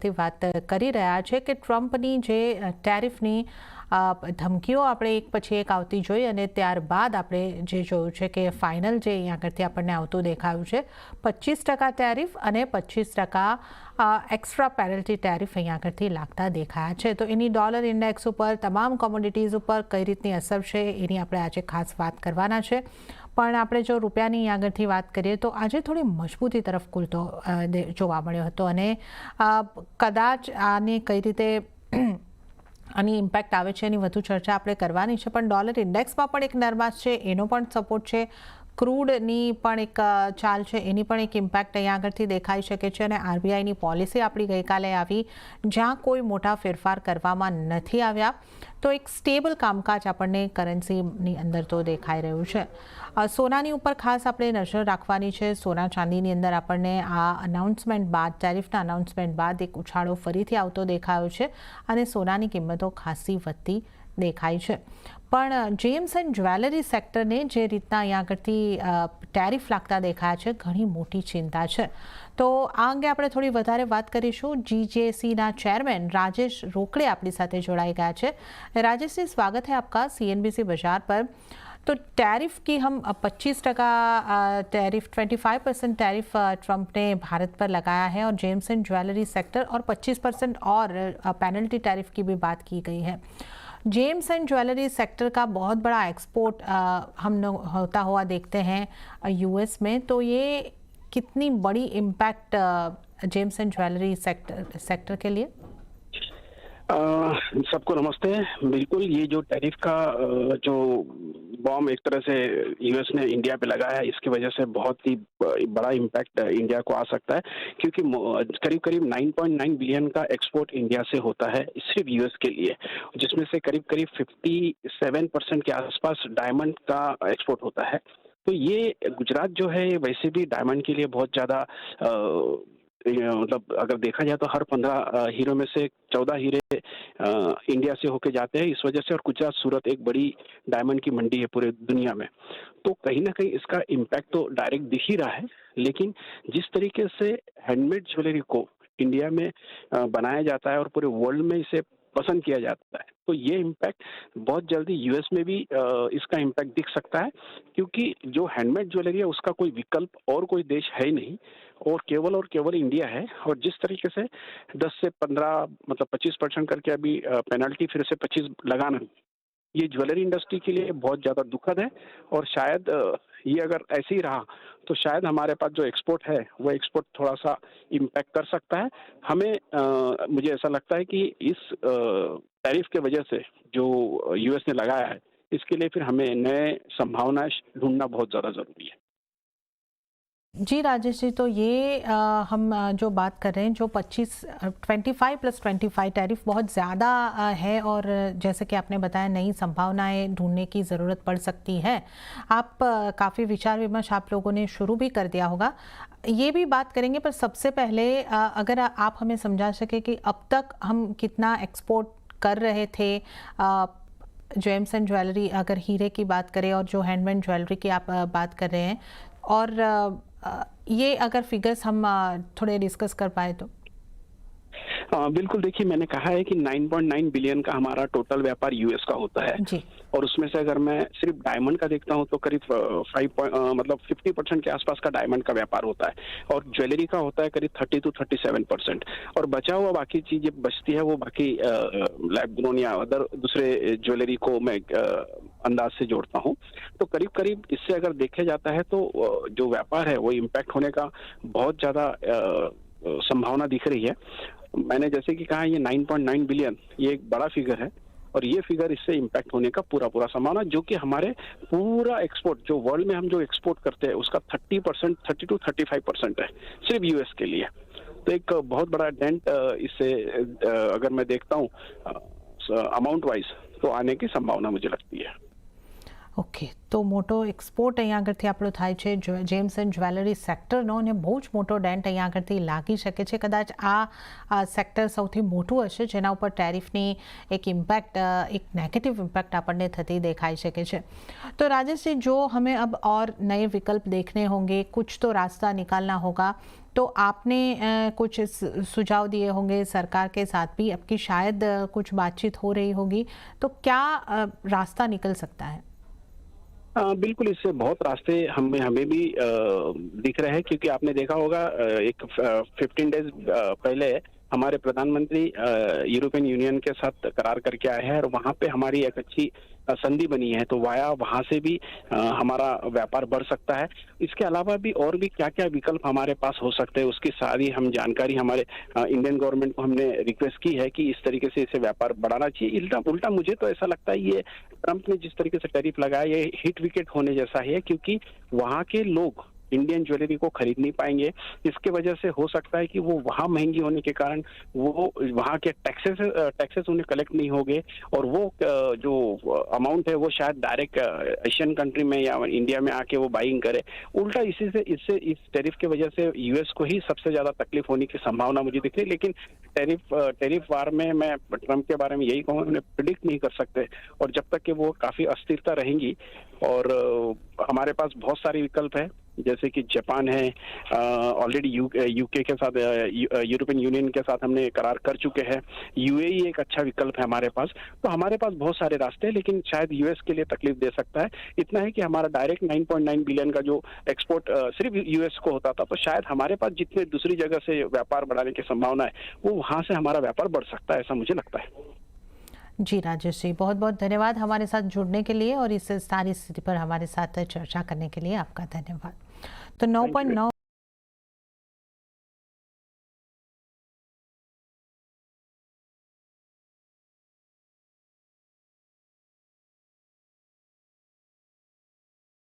થી વાત કરી રહ્યા છે કે ટ્રમ્પની જે ટેરિફની ધમકીઓ આપણે એક પછી એક આવતી જોઈ અને ત્યારબાદ આપણે જે જોયું છે કે ફાઇનલ જે અહીંયા આગળથી આપણને આવતું દેખાયું છે 25% ટેરિફ અને 25% એક્સ્ટ્રા પેનલ્ટી ટેરિફ અહીંયા આગળથી લાગતા દેખાયા છે. તો એની ડોલર ઇન્ડેક્સ ઉપર તમામ કોમોડિટીઝ ઉપર કઈ રીતની અસર છે એની આપણે આજે ખાસ વાત કરવાના છે. પણ આપણે જો રૂપિયાની આગળથી વાત કરીએ તો આજે થોડી મજબૂતી તરફ કૂલતો જોવા મળ્યો હતો અને કદાચ આને કઈ રીતે આની ઇમ્પેક્ટ આવે છે એની વધુ ચર્ચા આપણે કરવાની છે. પણ ડોલર ઇન્ડેક્સમાં પણ એક નરમાશ છે, એનો પણ સપોર્ટ છે. ક્રૂડની પણ એક ચાલ છે, એની પણ એક ઇમ્પેક્ટ અહીંયા આગળથી દેખાઈ શકે છે. અને આરબીઆઈની પોલિસી આપણી ગઈકાલે આવી જ્યાં કોઈ મોટા ફેરફાર કરવામાં નથી આવ્યા, તો એક સ્ટેબલ કામકાજ આપણને કરન્સીની અંદર તો દેખાઈ રહ્યું છે. સોનાની ઉપર ખાસ આપણે નજર રાખવાની છે. સોના ચાંદીની અંદર આપણને આ અનાઉન્સમેન્ટ બાદ, ટેરિફના અનાઉન્સમેન્ટ બાદ એક ઉછાળો ફરીથી આવતો દેખાયો છે અને સોનાની કિંમતો ખાસી વધતી દેખાય છે. પણ જેમ્સ એન્ડ જ્વેલરી સેક્ટરને જે રીતના અહીંયા આગળથી ટેરિફ લાગતા દેખાયા છે, ઘણી મોટી ચિંતા છે. તો આ અંગે આપણે થોડી વધારે વાત કરીશું. जीजेसी चेयरमैन राजेश रोकड़े अपनी साथ जोड़ाई गया है. राजेश जी, स्वागत है आपका सीएनबीसी बाजार पर. तो टैरिफ की हम 25% टैरिफ 25% टैरिफ ट्रंप ने भारत पर लगाया है और जेम्स एंड ज्वेलरी सेक्टर और 25% और पेनल्टी टैरिफ की भी बात की गई है. जेम्स एंड ज्वेलरी सेक्टर का बहुत बड़ा एक्सपोर्ट हम होता हुआ देखते हैं यूएस में, तो ये कितनी बड़ी impact James and jewellery sector के लिए? सबको नमस्ते. बिल्कुल, ये जो टैरिफ का जो बॉम्ब एक तरह से यूएस ने इंडिया पे लगाया है, इसकी वजह से बहुत ही बड़ा इम्पैक्ट इंडिया को आ सकता है, क्योंकि करीब करीब 9.9 बिलियन का एक्सपोर्ट इंडिया से होता है सिर्फ यूएस के लिए, जिसमें से करीब करीब 57% के आसपास डायमंड का एक्सपोर्ट होता है. तो ये गुजरात जो है वैसे भी डायमंड के लिए बहुत ज़्यादा मतलब अगर देखा जाए तो हर 15 हीरो में से 14 हीरे इंडिया से होके जाते हैं इस वजह से. और गुजरात सूरत एक बड़ी डायमंड की मंडी है पूरे दुनिया में, तो कहीं ना कहीं इसका इम्पैक्ट तो डायरेक्ट दिख ही रहा है. लेकिन जिस तरीके से हैंडमेड ज्वेलरी को इंडिया में बनाया जाता है और पूरे वर्ल्ड में इसे पसंद किया जाता है, तो ये इम्पैक्ट बहुत जल्दी यूएस में भी इसका इम्पैक्ट दिख सकता है, क्योंकि जो हैंडमेड ज्वेलरी है उसका कोई विकल्प और कोई देश है ही नहीं और केवल इंडिया है. और जिस तरीके से 10 से 15 मतलब 25% करके अभी पेनल्टी फिर से 25 लगाना, ये ज्वेलरी इंडस्ट्री के लिए बहुत ज़्यादा दुखद है. और शायद ये अगर ऐसे ही रहा तो शायद हमारे पास जो एक्सपोर्ट है वो एक्सपोर्ट थोड़ा सा इम्पैक्ट कर सकता है. हमें मुझे ऐसा लगता है कि इस टैरिफ के वजह से जो यूएस ने लगाया है, इसके लिए फिर हमें नए संभावनाएं ढूंढना बहुत ज़्यादा ज़रूरी है. जी राजेश जी, तो ये हम जो बात कर रहे हैं, जो 25+25 टैरिफ बहुत ज़्यादा है और जैसे कि आपने बताया नई संभावनाएं ढूंढने की ज़रूरत पड़ सकती है. आप काफ़ी विचार विमर्श आप लोगों ने शुरू भी कर दिया होगा, ये भी बात करेंगे. पर सबसे पहले अगर आप हमें समझा सके कि अब तक हम कितना एक्सपोर्ट कर रहे थे जेम्स एंड ज्वेलरी, अगर हीरे की बात करें और जो हैंडमेड ज्वेलरी की आप बात कर रहे हैं, और ये अगर फिगर्स हम थोड़े डिस्कस कर पाए तो. बिल्कुल, देखिए मैंने कहा है कि 9.9 बिलियन का हमारा टोटल व्यापार यूएस का होता है जी. और उसमें से अगर मैं सिर्फ डायमंड का देखता हूं तो करीब 50% के आसपास का डायमंड का व्यापार होता है और ज्वेलरी का होता है करीब 30 to 37%. और बचा हुआ बाकी चीजें बचती है वो बाकी लैब ग्रोन या अदर दूसरे ज्वेलरी को मैं अंदाज से जोड़ता हूं. तो करीब करीब इससे अगर देखा जाता है तो जो व्यापार है वो इम्पैक्ट होने का बहुत ज्यादा संभावना दिख रही है. मैंने जैसे कि कहा, ये 9.9 बिलियन ये एक बड़ा फिगर है और ये फिगर इससे इम्पैक्ट होने का पूरा संभावना, जो कि हमारे पूरा एक्सपोर्ट जो वर्ल्ड में हम जो एक्सपोर्ट करते हैं उसका 30% 30 to 35% है सिर्फ यूएस के लिए. तो एक बहुत बड़ा डेंट इससे अगर मैं देखता हूँ अमाउंट वाइज तो आने की संभावना मुझे लगती है. ઓકે, તો મોટો એક્સપોર્ટ અહીંયા આગળથી આપણો થાય છે જેમ્સ એન્ડ જ્વેલરી સેક્ટરનો, અને બહુ જ મોટો ડેન્ટ અહીંયા આગળથી લાગી શકે છે. કદાચ આ સેક્ટર સૌથી મોટું હશે જેના ઉપર ટેરિફની એક ઇમ્પેક્ટ, એક नेगेटिव इम्पैक्ट આપણને થતી દેખાई શકે છે. तो राजेश जी, जो हमें अब और नए विकल्प देखने होंगे, कुछ तो रास्ता निकालना होगा, तो आपने कुछ सुझाव दिए होंगे सरकार के साथ भी, आपकी शायद कुछ बातचीत हो रही होगी, तो क्या रास्ता निकल सकता है? बिल्कुल, इससे बहुत रास्ते हमें भी दिख रहे हैं, क्योंकि आपने देखा होगा एक 15 डेज पहले हमारे प्रधानमंत्री यूरोपियन यूनियन के साथ करार करके आए हैं, और वहाँ पे हमारी एक अच्छी संधि बनी है, तो वहाँ से भी हमारा व्यापार बढ़ सकता है. इसके अलावा भी और भी क्या क्या विकल्प हमारे पास हो सकते हैं, उसकी सारी हम जानकारी हमारे इंडियन गवर्नमेंट को हमने रिक्वेस्ट की है कि इस तरीके से इसे व्यापार बढ़ाना चाहिए. उल्टा मुझे तो ऐसा लगता है ये ट्रंप ने जिस तरीके से टैरिफ लगाया, ये हिट विकेट होने जैसा है, क्योंकि वहाँ के लोग इंडियन ज्वेलरी को खरीद नहीं पाएंगे. इसके वजह से हो सकता है कि वो वहाँ महंगी होने के कारण वो वहाँ के टैक्सेस उन्हें कलेक्ट नहीं होंगे, और वो जो अमाउंट है वो शायद डायरेक्ट एशियन कंट्री में या इंडिया में आके वो बाइंग करे. उल्टा इससे इस टैरिफ के वजह से यूएस को ही सबसे ज्यादा तकलीफ होने की संभावना मुझे दिख रही है. लेकिन टैरिफ वार में मैं ट्रंप के बारे में यही कहूँगा, उन्हें प्रिडिक्ट नहीं कर सकते, और जब तक कि वो काफी अस्थिरता रहेंगी. और हमारे पास बहुत सारे विकल्प है, जैसे कि जापान है, ऑलरेडी यूके के साथ, यूरोपियन यूनियन के साथ हमने करार कर चुके हैं. यूएई एक अच्छा विकल्प है हमारे पास. तो हमारे पास बहुत सारे रास्ते हैं, लेकिन शायद यूएस के लिए तकलीफ दे सकता है. इतना है कि हमारा डायरेक्ट 9.9 बिलियन का जो एक्सपोर्ट सिर्फ यूएस को होता था, तो शायद हमारे पास जितने दूसरी जगह से व्यापार बढ़ाने की संभावना है, वो वहाँ से हमारा व्यापार बढ़ सकता है, ऐसा मुझे लगता है. जी राजेश जी, बहुत बहुत धन्यवाद हमारे साथ जुड़ने के लिए और इस सारी स्थिति पर हमारे साथ चर्चा करने के लिए. आपका धन्यवाद. तो 9.9